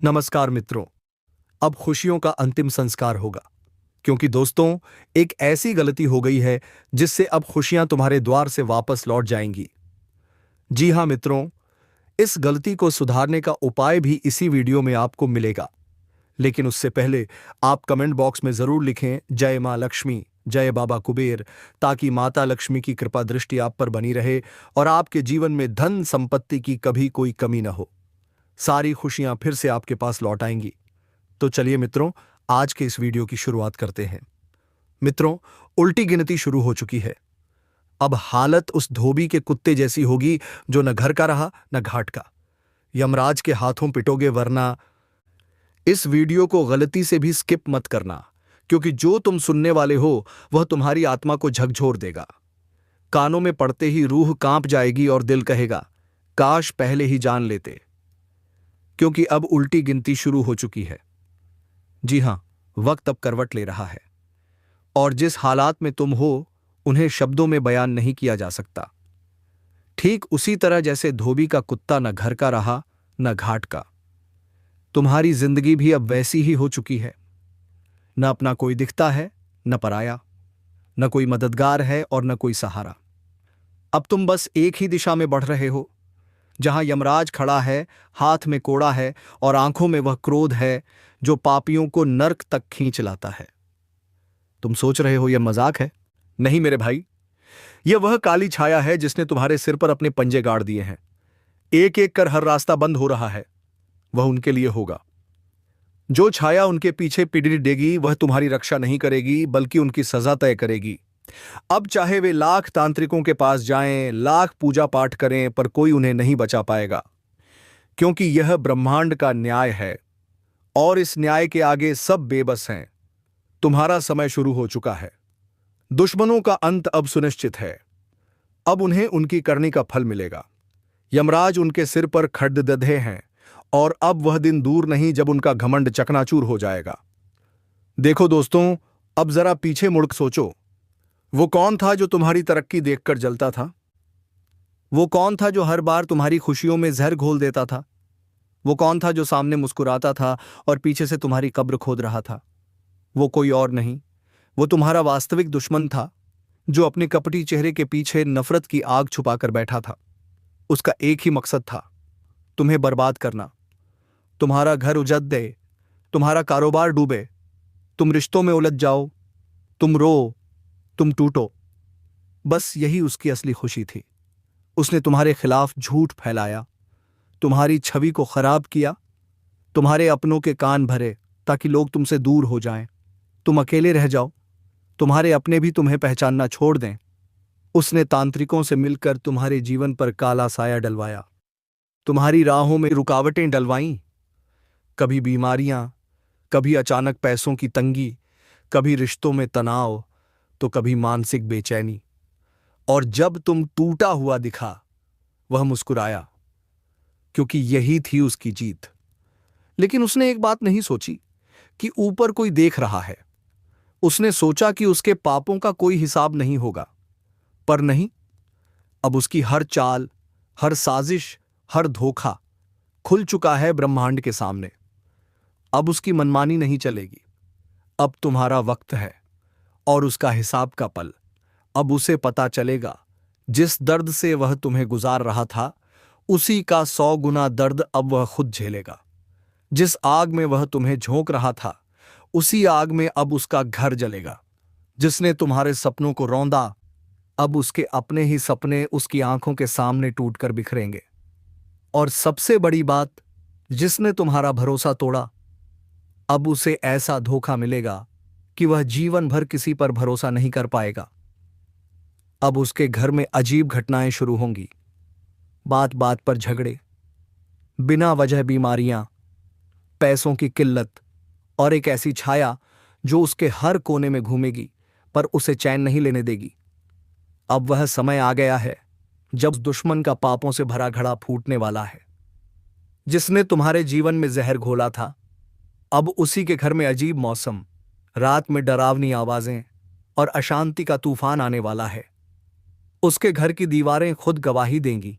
नमस्कार मित्रों। अब खुशियों का अंतिम संस्कार होगा, क्योंकि दोस्तों, एक ऐसी गलती हो गई है जिससे अब खुशियां तुम्हारे द्वार से वापस लौट जाएंगी। जी हां मित्रों, इस गलती को सुधारने का उपाय भी इसी वीडियो में आपको मिलेगा। लेकिन उससे पहले आप कमेंट बॉक्स में जरूर लिखें जय मां लक्ष्मी, जय बाबा कुबेर, ताकि माता लक्ष्मी की कृपा दृष्टि आप पर बनी रहे और आपके जीवन में धन संपत्ति की कभी कोई कमी न हो। सारी खुशियां फिर से आपके पास लौट आएंगी। तो चलिए मित्रों, आज के इस वीडियो की शुरुआत करते हैं। मित्रों, उल्टी गिनती शुरू हो चुकी है। अब हालत उस धोबी के कुत्ते जैसी होगी जो न घर का रहा न घाट का। यमराज के हाथों पिटोगे, वरना इस वीडियो को गलती से भी स्किप मत करना, क्योंकि जो तुम सुनने वाले हो वह तुम्हारी आत्मा को झकझोर देगा। कानों में पड़ते ही रूह कांप जाएगी और दिल कहेगा, काश पहले ही जान लेते। क्योंकि अब उल्टी गिनती शुरू हो चुकी है। जी हां, वक्त अब करवट ले रहा है और जिस हालात में तुम हो उन्हें शब्दों में बयान नहीं किया जा सकता। ठीक उसी तरह जैसे धोबी का कुत्ता न घर का रहा न घाट का, तुम्हारी जिंदगी भी अब वैसी ही हो चुकी है। न अपना कोई दिखता है, न पराया, न कोई मददगार है और न कोई सहारा। अब तुम बस एक ही दिशा में बढ़ रहे हो, जहां यमराज खड़ा है, हाथ में कोड़ा है और आंखों में वह क्रोध है जो पापियों को नर्क तक खींच लाता है। तुम सोच रहे हो यह मजाक है? नहीं मेरे भाई, यह वह काली छाया है जिसने तुम्हारे सिर पर अपने पंजे गाड़ दिए हैं। एक एक कर हर रास्ता बंद हो रहा है, वह उनके लिए होगा। जो छाया उनके पीछे पिटरी देगी वह तुम्हारी रक्षा नहीं करेगी, बल्कि उनकी सजा तय करेगी। अब चाहे वे लाख तांत्रिकों के पास जाएं, लाख पूजा पाठ करें, पर कोई उन्हें नहीं बचा पाएगा, क्योंकि यह ब्रह्मांड का न्याय है और इस न्याय के आगे सब बेबस हैं। तुम्हारा समय शुरू हो चुका है। दुश्मनों का अंत अब सुनिश्चित है। अब उन्हें उनकी करनी का फल मिलेगा। यमराज उनके सिर पर खड्डदधे हैं और अब वह दिन दूर नहीं जब उनका घमंड चकनाचूर हो जाएगा। देखो दोस्तों, अब जरा पीछे मुड़ सोचो। वो कौन था जो तुम्हारी तरक्की देखकर जलता था? वो कौन था जो हर बार तुम्हारी खुशियों में जहर घोल देता था? वो कौन था जो सामने मुस्कुराता था और पीछे से तुम्हारी कब्र खोद रहा था? वो कोई और नहीं, वो तुम्हारा वास्तविक दुश्मन था, जो अपने कपटी चेहरे के पीछे नफरत की आग छुपाकर बैठा था। उसका एक ही मकसद था, तुम्हें बर्बाद करना। तुम्हारा घर उजड़ दे, तुम्हारा कारोबार डूबे, तुम रिश्तों में उलझ जाओ, तुम रो, तुम टूटो। बस यही उसकी असली खुशी थी। उसने तुम्हारे खिलाफ झूठ फैलाया, तुम्हारी छवि को खराब किया, तुम्हारे अपनों के कान भरे ताकि लोग तुमसे दूर हो जाएं, तुम अकेले रह जाओ, तुम्हारे अपने भी तुम्हें पहचानना छोड़ दें। उसने तांत्रिकों से मिलकर तुम्हारे जीवन पर काला साया डलवाया, तुम्हारी राहों में रुकावटें डलवाईं। कभी बीमारियां, कभी अचानक पैसों की तंगी, कभी रिश्तों में तनाव, तो कभी मानसिक बेचैनी। और जब तुम टूटा हुआ दिखा, वह मुस्कुराया, क्योंकि यही थी उसकी जीत। लेकिन उसने एक बात नहीं सोची कि ऊपर कोई देख रहा है। उसने सोचा कि उसके पापों का कोई हिसाब नहीं होगा, पर नहीं। अब उसकी हर चाल, हर साजिश, हर धोखा खुल चुका है ब्रह्मांड के सामने। अब उसकी मनमानी नहीं चलेगी। अब तुम्हारा वक्त है और उसका हिसाब का पल। अब उसे पता चलेगा, जिस दर्द से वह तुम्हें गुजार रहा था, उसी का 100 गुना दर्द अब वह खुद झेलेगा। जिस आग में वह तुम्हें झोंक रहा था, उसी आग में अब उसका घर जलेगा। जिसने तुम्हारे सपनों को रौंदा, अब उसके अपने ही सपने उसकी आंखों के सामने टूटकर बिखरेंगे। और सबसे बड़ी बात, जिसने तुम्हारा भरोसा तोड़ा, अब उसे ऐसा धोखा मिलेगा कि वह जीवन भर किसी पर भरोसा नहीं कर पाएगा। अब उसके घर में अजीब घटनाएं शुरू होंगी। बात बात पर झगड़े, बिना वजह बीमारियां, पैसों की किल्लत और एक ऐसी छाया जो उसके हर कोने में घूमेगी पर उसे चैन नहीं लेने देगी। अब वह समय आ गया है जब दुश्मन का पापों से भरा घड़ा फूटने वाला है। जिसने तुम्हारे जीवन में जहर घोला था, अब उसी के घर में अजीब मौसम, रात में डरावनी आवाजें और अशांति का तूफान आने वाला है। उसके घर की दीवारें खुद गवाही देंगी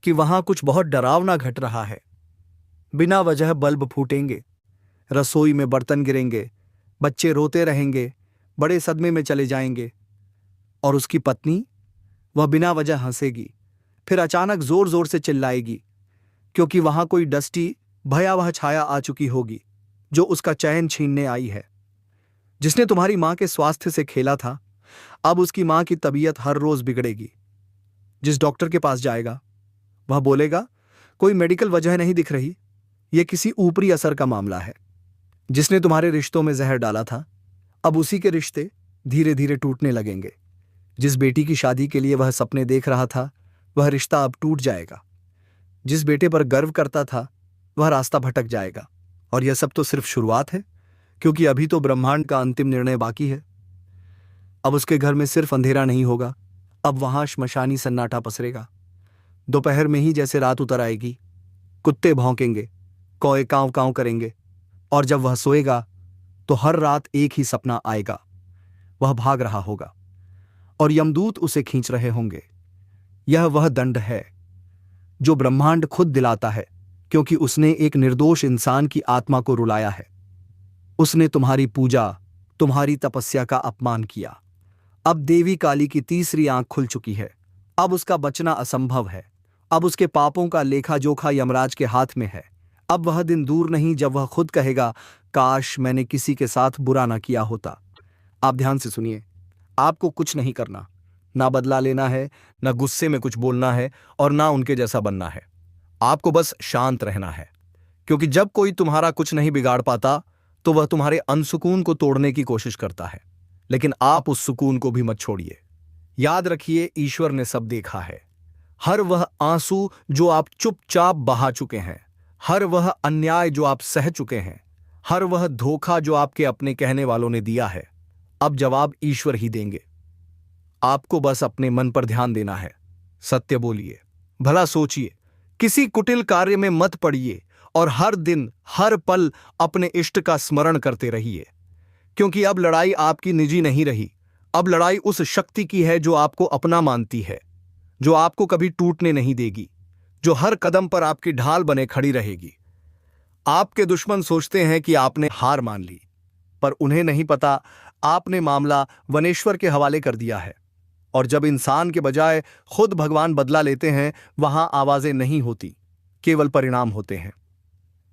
कि वहां कुछ बहुत डरावना घट रहा है। बिना वजह बल्ब फूटेंगे, रसोई में बर्तन गिरेंगे, बच्चे रोते रहेंगे, बड़े सदमे में चले जाएंगे। और उसकी पत्नी, वह बिना वजह हंसेगी, फिर अचानक जोर जोर से चिल्लाएगी, क्योंकि वहां कोई डस्टी भयावह छाया आ चुकी होगी जो उसका चैन छीनने आई है। जिसने तुम्हारी मां के स्वास्थ्य से खेला था, अब उसकी मां की तबीयत हर रोज बिगड़ेगी। जिस डॉक्टर के पास जाएगा, वह बोलेगा कोई मेडिकल वजह नहीं दिख रही, यह किसी ऊपरी असर का मामला है। जिसने तुम्हारे रिश्तों में जहर डाला था, अब उसी के रिश्ते धीरे धीरे टूटने लगेंगे। जिस बेटी की शादी के लिए वह सपने देख रहा था, वह रिश्ता अब टूट जाएगा। जिस बेटे पर गर्व करता था, वह रास्ता भटक जाएगा। और यह सब तो सिर्फ शुरुआत है, क्योंकि अभी तो ब्रह्मांड का अंतिम निर्णय बाकी है। अब उसके घर में सिर्फ अंधेरा नहीं होगा, अब वहां श्मशानी सन्नाटा पसरेगा। दोपहर में ही जैसे रात उतर आएगी, कुत्ते भौंकेंगे, कौए कांव कांव करेंगे, और जब वह सोएगा तो हर रात एक ही सपना आएगा। वह भाग रहा होगा और यमदूत उसे खींच रहे होंगे। यह वह दंड है जो ब्रह्मांड खुद दिलाता है, क्योंकि उसने एक निर्दोष इंसान की आत्मा को रुलाया है। उसने तुम्हारी पूजा, तुम्हारी तपस्या का अपमान किया। अब देवी काली की तीसरी आंख खुल चुकी है। अब उसका बचना असंभव है। अब उसके पापों का लेखा जोखा यमराज के हाथ में है। अब वह दिन दूर नहीं जब वह खुद कहेगा, काश मैंने किसी के साथ बुरा ना किया होता। आप ध्यान से सुनिए, आपको कुछ नहीं करना, ना बदला लेना है, ना गुस्से में कुछ बोलना है, और ना उनके जैसा बनना है। आपको बस शांत रहना है, क्योंकि जब कोई तुम्हारा कुछ नहीं बिगाड़ पाता तो वह तुम्हारे अनसुकून को तोड़ने की कोशिश करता है। लेकिन आप उस सुकून को भी मत छोड़िए। याद रखिए, ईश्वर ने सब देखा है। हर वह आंसू जो आप चुपचाप बहा चुके हैं, हर वह अन्याय जो आप सह चुके हैं, हर वह धोखा जो आपके अपने कहने वालों ने दिया है, अब जवाब ईश्वर ही देंगे। आपको बस अपने मन पर ध्यान देना है। सत्य बोलिए, भला सोचिए, किसी कुटिल कार्य में मत पड़िए, और हर दिन हर पल अपने इष्ट का स्मरण करते रहिए। क्योंकि अब लड़ाई आपकी निजी नहीं रही, अब लड़ाई उस शक्ति की है जो आपको अपना मानती है, जो आपको कभी टूटने नहीं देगी, जो हर कदम पर आपकी ढाल बने खड़ी रहेगी। आपके दुश्मन सोचते हैं कि आपने हार मान ली, पर उन्हें नहीं पता आपने मामला वनेश्वर के हवाले कर दिया है। और जब इंसान के बजाय खुद भगवान बदला लेते हैं, वहां आवाजें नहीं होती, केवल परिणाम होते हैं।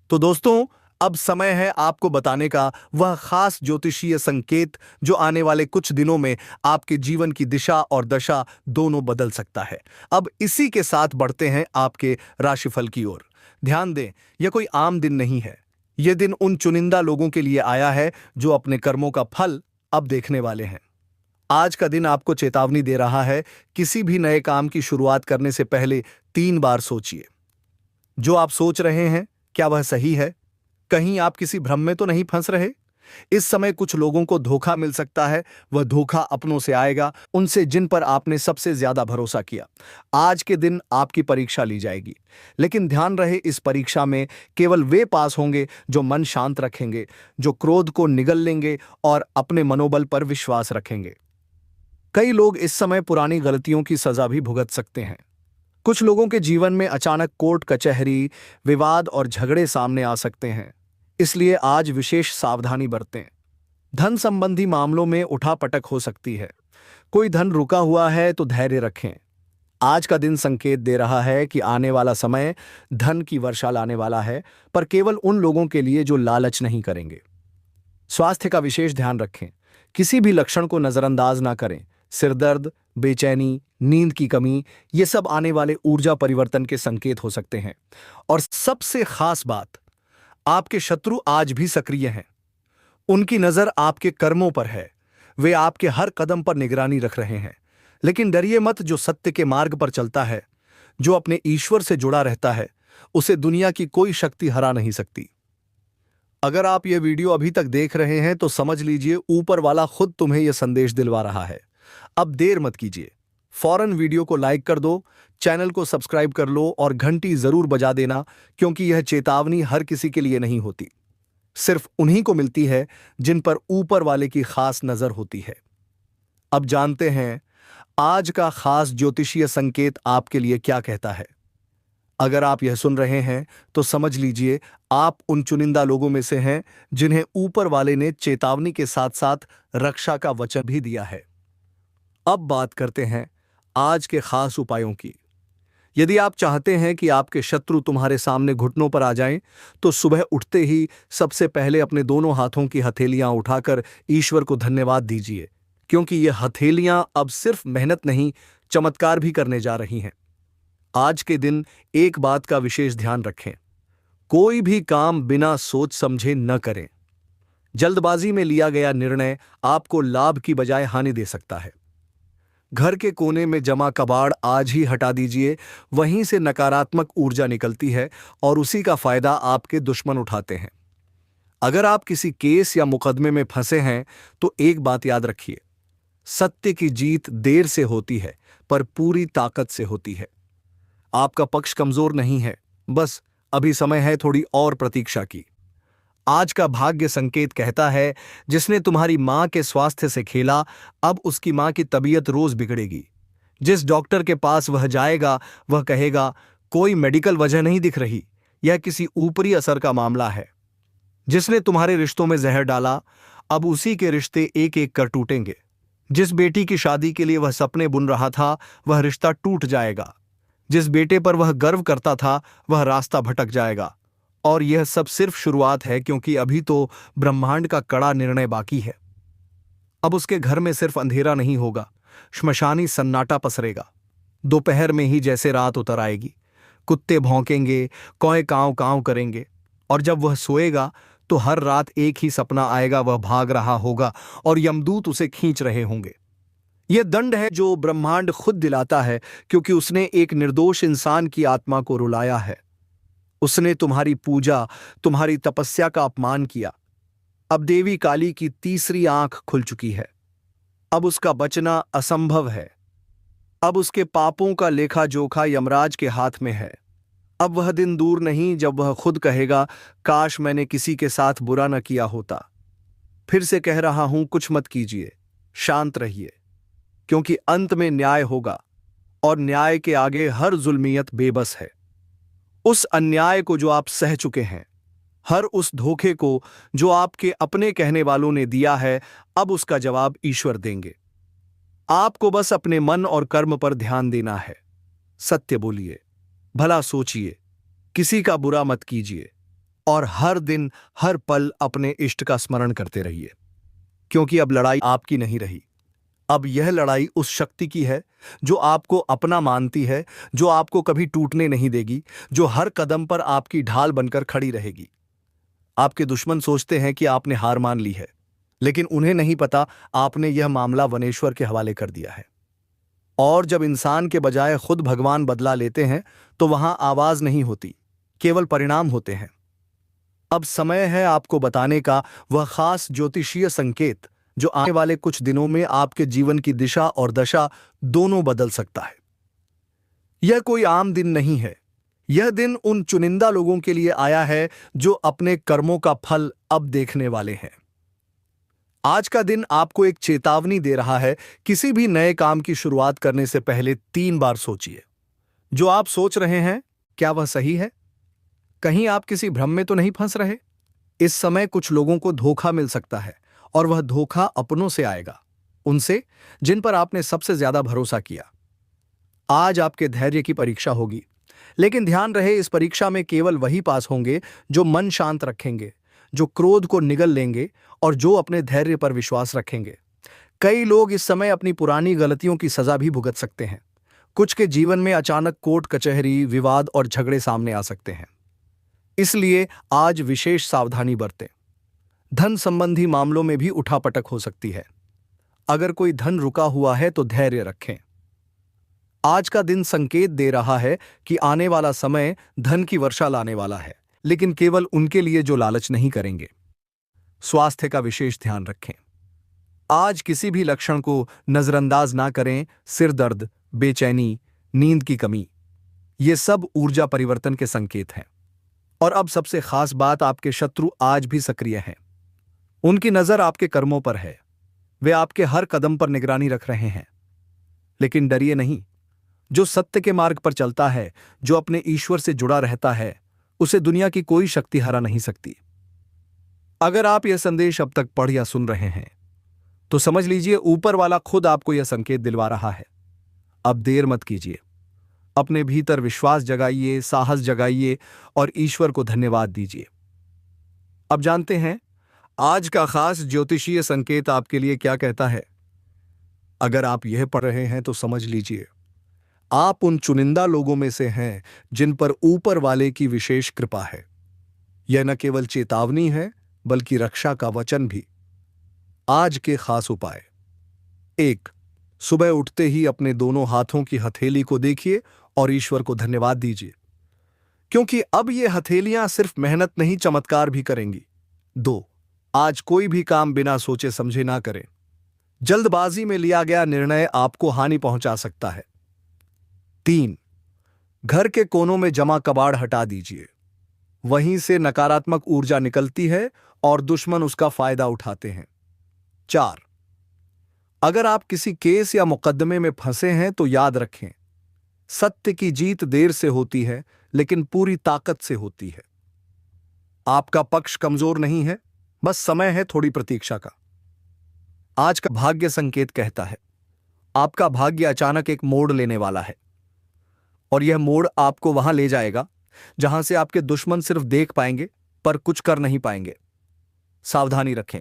तो दोस्तों, अब समय है आपको बताने का वह खास ज्योतिषीय संकेत जो आने वाले कुछ दिनों में आपके जीवन की दिशा और दशा दोनों बदल सकता है। अब इसी के साथ बढ़ते हैं आपके राशिफल की ओर। ध्यान दें, यह कोई आम दिन नहीं है। यह दिन उन चुनिंदा लोगों के लिए आया है जो अपने कर्मों का फल अब देखने वाले हैं। आज का दिन आपको चेतावनी दे रहा है, किसी भी नए काम की शुरुआत करने से पहले 3 बार सोचिए। जो आप सोच रहे हैं, क्या वह सही है? कहीं आप किसी भ्रम में तो नहीं फंस रहे? इस समय कुछ लोगों को धोखा मिल सकता है। वह धोखा अपनों से आएगा, उनसे जिन पर आपने सबसे ज्यादा भरोसा किया। आज के दिन आपकी परीक्षा ली जाएगी, लेकिन ध्यान रहे, इस परीक्षा में केवल वे पास होंगे जो मन शांत रखेंगे, जो क्रोध को निगल लेंगे और अपने मनोबल पर विश्वास रखेंगे। कई लोग इस समय पुरानी गलतियों की सजा भी भुगत सकते हैं। कुछ लोगों के जीवन में अचानक कोर्ट कचहरी, विवाद और झगड़े सामने आ सकते हैं, इसलिए आज विशेष सावधानी बरतें। धन संबंधी मामलों में उठापटक हो सकती है। कोई धन रुका हुआ है तो धैर्य रखें। आज का दिन संकेत दे रहा है कि आने वाला समय धन की वर्षा लाने वाला है, पर केवल उन लोगों के लिए जो लालच नहीं करेंगे। स्वास्थ्य का विशेष ध्यान रखें। किसी भी लक्षण को नजरअंदाज ना करें। सिरदर्द, बेचैनी, नींद की कमी, ये सब आने वाले ऊर्जा परिवर्तन के संकेत हो सकते हैं। और सबसे खास बात, आपके शत्रु आज भी सक्रिय हैं। उनकी नजर आपके कर्मों पर है। वे आपके हर कदम पर निगरानी रख रहे हैं। लेकिन डरिए मत, जो सत्य के मार्ग पर चलता है, जो अपने ईश्वर से जुड़ा रहता है, उसे दुनिया की कोई शक्ति हरा नहीं सकती। अगर आप ये वीडियो अभी तक देख रहे हैं तो समझ लीजिए ऊपर वाला खुद तुम्हें यह संदेश दिलवा रहा है। अब देर मत कीजिए, फौरन वीडियो को लाइक कर दो, चैनल को सब्सक्राइब कर लो और घंटी जरूर बजा देना, क्योंकि यह चेतावनी हर किसी के लिए नहीं होती। सिर्फ उन्हीं को मिलती है जिन पर ऊपर वाले की खास नजर होती है। अब जानते हैं आज का खास ज्योतिषीय संकेत आपके लिए क्या कहता है। अगर आप यह सुन रहे हैं तो समझ लीजिए आप उन चुनिंदा लोगों में से हैं जिन्हें ऊपर वाले ने चेतावनी के साथ साथ रक्षा का वचन भी दिया है। अब बात करते हैं आज के खास उपायों की। यदि आप चाहते हैं कि आपके शत्रु तुम्हारे सामने घुटनों पर आ जाएं, तो सुबह उठते ही सबसे पहले अपने दोनों हाथों की हथेलियां उठाकर ईश्वर को धन्यवाद दीजिए, क्योंकि ये हथेलियां अब सिर्फ मेहनत नहीं, चमत्कार भी करने जा रही हैं। आज के दिन एक बात का विशेष ध्यान रखें, कोई भी काम बिना सोच समझे न करें। जल्दबाजी में लिया गया निर्णय आपको लाभ की बजाय हानि दे सकता है। घर के कोने में जमा कबाड़ आज ही हटा दीजिए, वहीं से नकारात्मक ऊर्जा निकलती है और उसी का फायदा आपके दुश्मन उठाते हैं। अगर आप किसी केस या मुकदमे में फंसे हैं तो एक बात याद रखिए, सत्य की जीत देर से होती है पर पूरी ताकत से होती है। आपका पक्ष कमजोर नहीं है, बस अभी समय है थोड़ी और प्रतीक्षा की। आज का भाग्य संकेत कहता है, जिसने तुम्हारी मां के स्वास्थ्य से खेला, अब उसकी मां की तबीयत रोज बिगड़ेगी। जिस डॉक्टर के पास वह जाएगा वह कहेगा कोई मेडिकल वजह नहीं दिख रही, यह किसी ऊपरी असर का मामला है। जिसने तुम्हारे रिश्तों में जहर डाला, अब उसी के रिश्ते एक एक कर टूटेंगे। जिस बेटी की शादी के लिए वह सपने बुन रहा था, वह रिश्ता टूट जाएगा। जिस बेटे पर वह गर्व करता था, वह रास्ता भटक जाएगा। और यह सब सिर्फ शुरुआत है, क्योंकि अभी तो ब्रह्मांड का कड़ा निर्णय बाकी है। अब उसके घर में सिर्फ अंधेरा नहीं होगा, श्मशानी सन्नाटा पसरेगा। दोपहर में ही जैसे रात उतर आएगी, कुत्ते भौंकेंगे, कौए कांव कांव करेंगे, और जब वह सोएगा तो हर रात एक ही सपना आएगा, वह भाग रहा होगा और यमदूत उसे खींच रहे होंगे। यह दंड है जो ब्रह्मांड खुद दिलाता है, क्योंकि उसने एक निर्दोष इंसान की आत्मा को रुलाया है। उसने तुम्हारी पूजा, तुम्हारी तपस्या का अपमान किया। अब देवी काली की तीसरी आंख खुल चुकी है। अब उसका बचना असंभव है। अब उसके पापों का लेखा जोखा यमराज के हाथ में है। अब वह दिन दूर नहीं जब वह खुद कहेगा, काश मैंने किसी के साथ बुरा न किया होता। फिर से कह रहा हूं, कुछ मत कीजिए, शांत रहिए, क्योंकि अंत में न्याय होगा और न्याय के आगे हर जुल्मियत बेबस है। उस अन्याय को जो आप सह चुके हैं, हर उस धोखे को जो आपके अपने कहने वालों ने दिया है, अब उसका जवाब ईश्वर देंगे। आपको बस अपने मन और कर्म पर ध्यान देना है। सत्य बोलिए, भला सोचिए, किसी का बुरा मत कीजिए, और हर दिन हर पल अपने इष्ट का स्मरण करते रहिए, क्योंकि अब लड़ाई आपकी नहीं रही। अब यह लड़ाई उस शक्ति की है जो आपको अपना मानती है, जो आपको कभी टूटने नहीं देगी, जो हर कदम पर आपकी ढाल बनकर खड़ी रहेगी। आपके दुश्मन सोचते हैं कि आपने हार मान ली है, लेकिन उन्हें नहीं पता आपने यह मामला वनेश्वर के हवाले कर दिया है। और जब इंसान के बजाय खुद भगवान बदला लेते हैं तो वहां आवाज नहीं होती, केवल परिणाम होते हैं। अब समय है आपको बताने का वह खास ज्योतिषीय संकेत जो आने वाले कुछ दिनों में आपके जीवन की दिशा और दशा दोनों बदल सकता है। यह कोई आम दिन नहीं है। यह दिन उन चुनिंदा लोगों के लिए आया है जो अपने कर्मों का फल अब देखने वाले हैं। आज का दिन आपको एक चेतावनी दे रहा है। किसी भी नए काम की शुरुआत करने से पहले 3 बार सोचिए, जो आप सोच रहे हैं क्या वह सही है? कहीं आप किसी भ्रम में तो नहीं फंस रहे? इस समय कुछ लोगों को धोखा मिल सकता है, और वह धोखा अपनों से आएगा, उनसे जिन पर आपने सबसे ज्यादा भरोसा किया। आज आपके धैर्य की परीक्षा होगी, लेकिन ध्यान रहे इस परीक्षा में केवल वही पास होंगे जो मन शांत रखेंगे, जो क्रोध को निगल लेंगे और जो अपने धैर्य पर विश्वास रखेंगे। कई लोग इस समय अपनी पुरानी गलतियों की सजा भी भुगत सकते हैं। कुछ के जीवन में अचानक कोर्ट कचहरी, विवाद और झगड़े सामने आ सकते हैं। इसलिए आज विशेष सावधानी बरतें। धन संबंधी मामलों में भी उठापटक हो सकती है। अगर कोई धन रुका हुआ है तो धैर्य रखें। आज का दिन संकेत दे रहा है कि आने वाला समय धन की वर्षा लाने वाला है, लेकिन केवल उनके लिए जो लालच नहीं करेंगे। स्वास्थ्य का विशेष ध्यान रखें। आज किसी भी लक्षण को नजरअंदाज ना करें। सिर दर्द, बेचैनी, नींद की कमी, ये सब ऊर्जा परिवर्तन के संकेत हैं। और अब सबसे खास बात, आपके शत्रु आज भी सक्रिय हैं। उनकी नजर आपके कर्मों पर है। वे आपके हर कदम पर निगरानी रख रहे हैं। लेकिन डरिए नहीं, जो सत्य के मार्ग पर चलता है, जो अपने ईश्वर से जुड़ा रहता है, उसे दुनिया की कोई शक्ति हरा नहीं सकती। अगर आप यह संदेश अब तक पढ़ या सुन रहे हैं तो समझ लीजिए ऊपर वाला खुद आपको यह संकेत दिलवा रहा है। अब देर मत कीजिए, अपने भीतर विश्वास जगाइए, साहस जगाइए और ईश्वर को धन्यवाद दीजिए। अब जानते हैं आज का खास ज्योतिषीय संकेत आपके लिए क्या कहता है। अगर आप यह पढ़ रहे हैं तो समझ लीजिए आप उन चुनिंदा लोगों में से हैं जिन पर ऊपर वाले की विशेष कृपा है। यह न केवल चेतावनी है बल्कि रक्षा का वचन भी। आज के खास उपाय। 1. सुबह उठते ही अपने दोनों हाथों की हथेली को देखिए और ईश्वर को धन्यवाद दीजिए, क्योंकि अब ये हथेलियां सिर्फ मेहनत नहीं चमत्कार भी करेंगी। 2. आज कोई भी काम बिना सोचे समझे ना करें। जल्दबाजी में लिया गया निर्णय आपको हानि पहुंचा सकता है। 3. घर के कोनों में जमा कबाड़ हटा दीजिए, वहीं से नकारात्मक ऊर्जा निकलती है और दुश्मन उसका फायदा उठाते हैं। 4. अगर आप किसी केस या मुकदमे में फंसे हैं तो याद रखें, सत्य की जीत देर से होती है लेकिन पूरी ताकत से होती है। आपका पक्ष कमजोर नहीं है, बस समय है थोड़ी प्रतीक्षा का। आज का भाग्य संकेत कहता है आपका भाग्य अचानक एक मोड़ लेने वाला है और यह मोड़ आपको वहां ले जाएगा जहां से आपके दुश्मन सिर्फ देख पाएंगे पर कुछ कर नहीं पाएंगे। सावधानी रखें,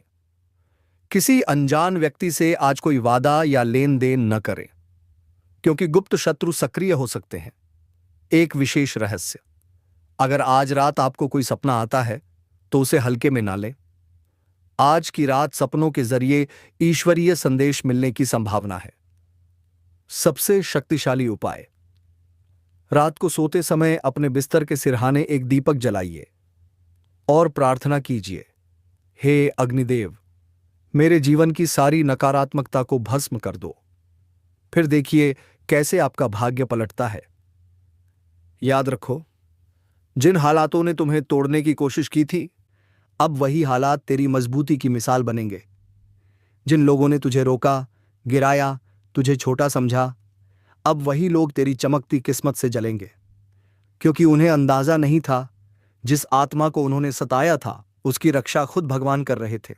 किसी अनजान व्यक्ति से आज कोई वादा या लेन देन न करें, क्योंकि गुप्त शत्रु सक्रिय हो सकते हैं। एक विशेष रहस्य, अगर आज रात आपको कोई सपना आता है तो उसे हल्के में ना लें। आज की रात सपनों के जरिए ईश्वरीय संदेश मिलने की संभावना है। सबसे शक्तिशाली उपाय, रात को सोते समय अपने बिस्तर के सिरहाने एक दीपक जलाइए और प्रार्थना कीजिए, हे अग्निदेव, मेरे जीवन की सारी नकारात्मकता को भस्म कर दो। फिर देखिए कैसे आपका भाग्य पलटता है। याद रखो, जिन हालातों ने तुम्हें तोड़ने की कोशिश की थी, अब वही हालात तेरी मजबूती की मिसाल बनेंगे। जिन लोगों ने तुझे रोका, गिराया, तुझे छोटा समझा, अब वही लोग तेरी चमकती किस्मत से जलेंगे, क्योंकि उन्हें अंदाजा नहीं था जिस आत्मा को उन्होंने सताया था उसकी रक्षा खुद भगवान कर रहे थे।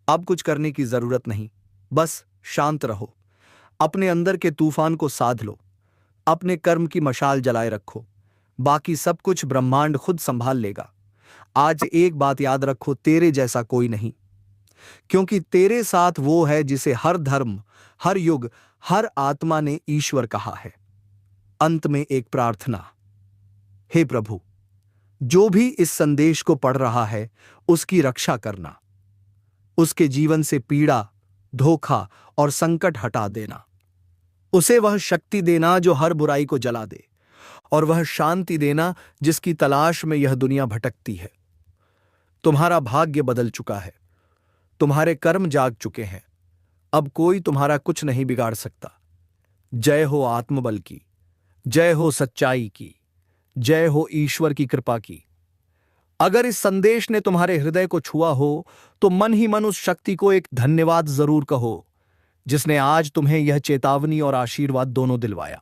अब कुछ करने की जरूरत नहीं, बस शांत रहो, अपने अंदर के तूफान को साध लो, अपने कर्म की मशाल जलाए रखो, बाकी सब कुछ ब्रह्मांड खुद संभाल लेगा। आज एक बात याद रखो, तेरे जैसा कोई नहीं, क्योंकि तेरे साथ वो है जिसे हर धर्म, हर युग, हर आत्मा ने ईश्वर कहा है। अंत में एक प्रार्थना, हे प्रभु, जो भी इस संदेश को पढ़ रहा है उसकी रक्षा करना, उसके जीवन से पीड़ा, धोखा और संकट हटा देना, उसे वह शक्ति देना जो हर बुराई को जला दे, और वह शांति देना जिसकी तलाश में यह दुनिया भटकती है। तुम्हारा भाग्य बदल चुका है, तुम्हारे कर्म जाग चुके हैं, अब कोई तुम्हारा कुछ नहीं बिगाड़ सकता। जय हो आत्मबल की, जय हो सच्चाई की, जय हो ईश्वर की कृपा की। अगर इस संदेश ने तुम्हारे हृदय को छुआ हो तो मन ही मन उस शक्ति को एक धन्यवाद जरूर कहो जिसने आज तुम्हें यह चेतावनी और आशीर्वाद दोनों दिलवाया।